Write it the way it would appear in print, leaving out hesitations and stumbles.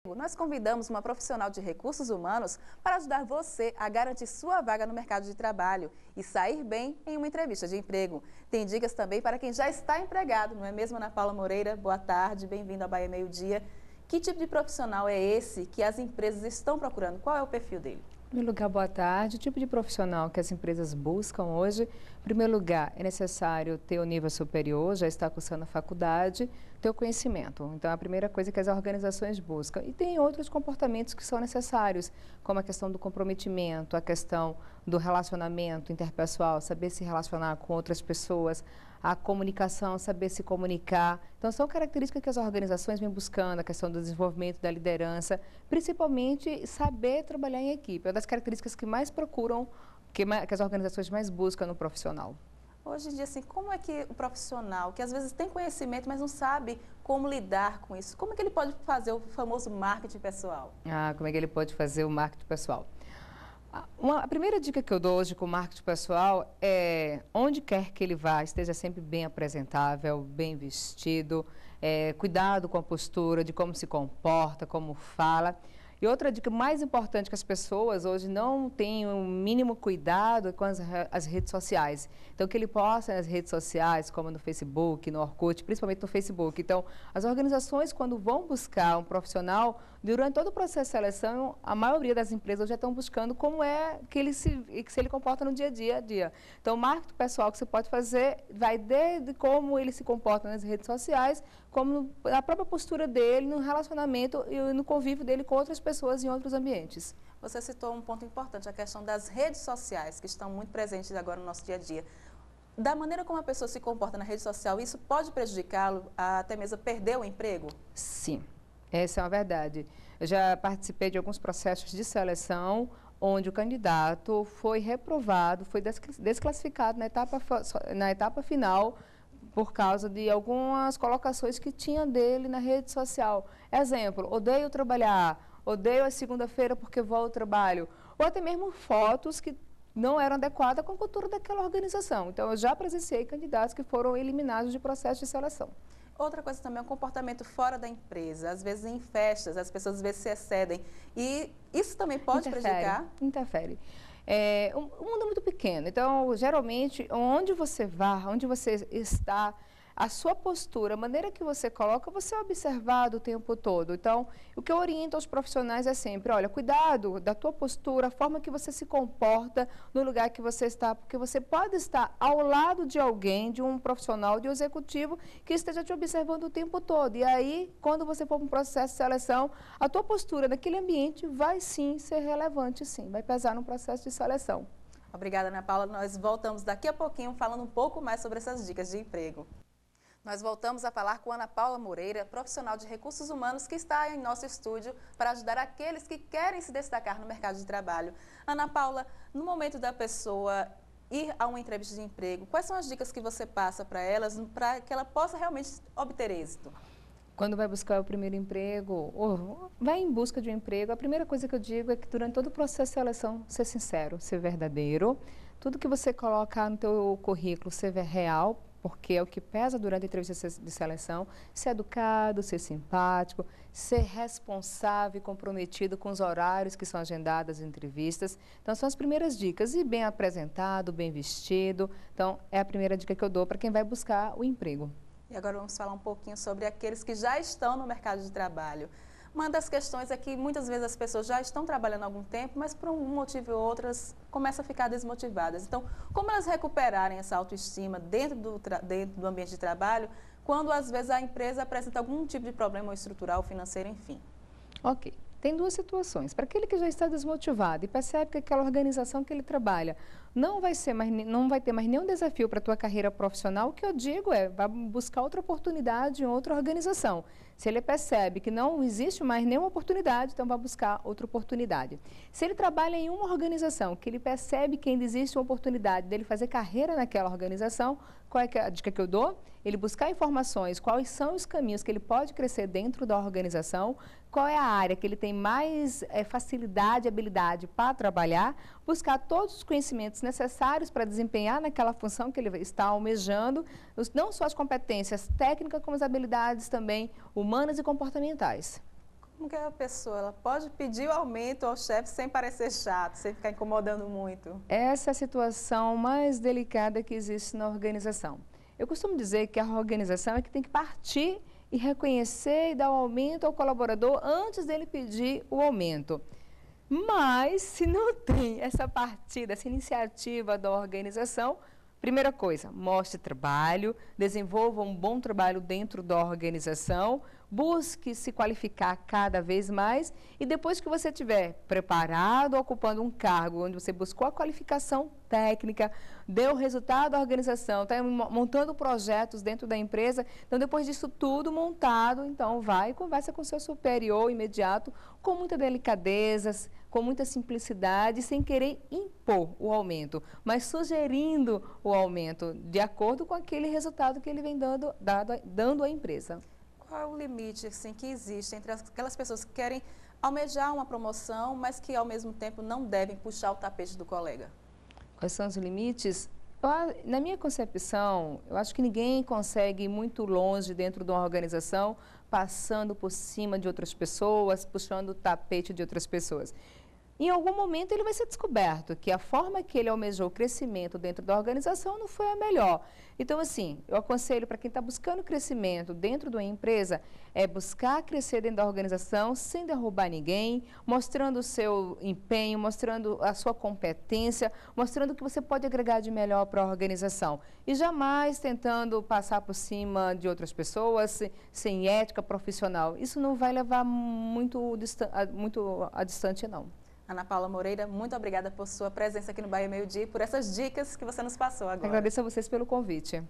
Nós convidamos uma profissional de recursos humanos para ajudar você a garantir sua vaga no mercado de trabalho e sair bem em uma entrevista de emprego. Tem dicas também para quem já está empregado, não é mesmo, Ana Paula Moreira? Boa tarde, bem-vindo ao Bahia Meio Dia. Que tipo de profissional é esse que as empresas estão procurando? Qual é o perfil dele? Em primeiro lugar, boa tarde. O tipo de profissional que as empresas buscam hoje, em primeiro lugar, é necessário ter o nível superior, já estar cursando a faculdade, ter o conhecimento. Então, é a primeira coisa que as organizações buscam. E tem outros comportamentos que são necessários, como a questão do comprometimento, a questão do relacionamento interpessoal, saber se relacionar com outras pessoas, a comunicação, saber se comunicar. Então, são características que as organizações vêm buscando, a questão do desenvolvimento da liderança, principalmente saber trabalhar em equipe. É uma das características que mais procuram, que as organizações mais buscam no profissional. Hoje em dia, assim, como é que o profissional, que às vezes tem conhecimento, mas não sabe como lidar com isso, como é que ele pode fazer o famoso marketing pessoal? Como é que ele pode fazer o marketing pessoal? A primeira dica que eu dou hoje com o marketing pessoal é, onde quer que ele vá, esteja sempre bem apresentável, bem vestido, cuidado com a postura, de como se comporta, como fala. E outra dica mais importante que as pessoas hoje não têm o mínimo cuidado com as redes sociais. Então, que ele posta nas redes sociais, como no Facebook, no Orkut, principalmente no Facebook. Então, as organizações, quando vão buscar um profissional, durante todo o processo de seleção, a maioria das empresas já estão buscando como é que ele se comporta no dia a dia. Então, o marketing pessoal que você pode fazer vai desde como ele se comporta nas redes sociais, como a própria postura dele no relacionamento e no convívio dele com outras pessoas em outros ambientes. Você citou um ponto importante, a questão das redes sociais, que estão muito presentes agora no nosso dia a dia. Da maneira como a pessoa se comporta na rede social, isso pode prejudicá-lo a até mesmo perder o emprego? Sim, essa é uma verdade. Eu já participei de alguns processos de seleção onde o candidato foi reprovado, foi desclassificado na etapa final por causa de algumas colocações que tinha dele na rede social. Exemplo, odeio trabalhar, odeio a segunda-feira porque vou ao trabalho, ou até mesmo fotos que não eram adequadas com a cultura daquela organização. Então, eu já presenciei candidatos que foram eliminados de processo de seleção. Outra coisa também é o comportamento fora da empresa. Às vezes em festas, as pessoas às vezes se excedem. E isso também pode prejudicar? Interfere. O mundo é muito pequeno, então, geralmente, onde você vá, onde você está, a sua postura, a maneira que você coloca, você é observado o tempo todo. Então, o que eu oriento aos profissionais é sempre, olha, cuidado da tua postura, a forma que você se comporta no lugar que você está, porque você pode estar ao lado de alguém, de um profissional, de um executivo, que esteja te observando o tempo todo. E aí, quando você for para um processo de seleção, a tua postura naquele ambiente vai sim ser relevante, sim, vai pesar no processo de seleção. Obrigada, Ana Paula. Nós voltamos daqui a pouquinho falando um pouco mais sobre essas dicas de emprego. Nós voltamos a falar com Ana Paula Moreira, profissional de recursos humanos que está em nosso estúdio para ajudar aqueles que querem se destacar no mercado de trabalho. Ana Paula, no momento da pessoa ir a uma entrevista de emprego, quais são as dicas que você passa para elas para que ela possa realmente obter êxito? Quando vai buscar o primeiro emprego, ou vai em busca de um emprego, a primeira coisa que eu digo é que durante todo o processo de seleção, ser sincero, ser verdadeiro, tudo que você colocar no teu currículo ser real, porque é o que pesa durante a entrevista de seleção, ser educado, ser simpático, ser responsável e comprometido com os horários que são agendados as entrevistas. Então, são as primeiras dicas. E bem apresentado, bem vestido. Então, é a primeira dica que eu dou para quem vai buscar o emprego. E agora vamos falar um pouquinho sobre aqueles que já estão no mercado de trabalho. Uma das questões é que muitas vezes as pessoas já estão trabalhando há algum tempo, mas por um motivo ou outro começam a ficar desmotivadas. Então, como elas recuperarem essa autoestima dentro do ambiente de trabalho, quando às vezes a empresa apresenta algum tipo de problema estrutural, financeiro, enfim? Ok. Tem duas situações. Para aquele que já está desmotivado e percebe que aquela organização que ele trabalha não vai ter mais nenhum desafio para a tua carreira profissional, o que eu digo é, vá buscar outra oportunidade em outra organização. Se ele percebe que não existe mais nenhuma oportunidade, então vai buscar outra oportunidade. Se ele trabalha em uma organização que ele percebe que ainda existe uma oportunidade dele fazer carreira naquela organização, qual é a dica que eu dou? Ele buscar informações, quais são os caminhos que ele pode crescer dentro da organização, qual é a área que ele tem mais facilidade e habilidade para trabalhar, buscar todos os conhecimentos necessários para desempenhar naquela função que ele está almejando, não só as competências técnicas, como as habilidades também humanas e comportamentais. Como que a pessoa ela pode pedir o aumento ao chefe sem parecer chato, sem ficar incomodando muito? Essa é a situação mais delicada que existe na organização. Eu costumo dizer que a organização é que tem que partir e reconhecer e dar o aumento ao colaborador antes dele pedir o aumento. Mas, se não tem essa partida, essa iniciativa da organização, primeira coisa, mostre trabalho, desenvolva um bom trabalho dentro da organização, busque se qualificar cada vez mais e depois que você estiver preparado, ocupando um cargo onde você buscou a qualificação técnica, deu resultado à organização, está montando projetos dentro da empresa, então depois disso tudo montado, então vai e conversa com o seu superior imediato, com muita delicadeza, com muita simplicidade, sem querer impor o aumento, mas sugerindo o aumento de acordo com aquele resultado que ele vem dando à empresa. Qual é o limite assim, que existe entre aquelas pessoas que querem almejar uma promoção, mas que ao mesmo tempo não devem puxar o tapete do colega? Quais são os limites? Na minha concepção, eu acho que ninguém consegue ir muito longe dentro de uma organização, passando por cima de outras pessoas, puxando o tapete de outras pessoas. Em algum momento ele vai ser descoberto que a forma que ele almejou o crescimento dentro da organização não foi a melhor. Então, assim, eu aconselho para quem está buscando crescimento dentro de uma empresa, é buscar crescer dentro da organização sem derrubar ninguém, mostrando o seu empenho, mostrando a sua competência, mostrando o que você pode agregar de melhor para a organização. E jamais tentando passar por cima de outras pessoas, sem ética profissional. Isso não vai levar muito a distante, não. Ana Paula Moreira, muito obrigada por sua presença aqui no Bahia Meio Dia e por essas dicas que você nos passou agora. Agradeço a vocês pelo convite.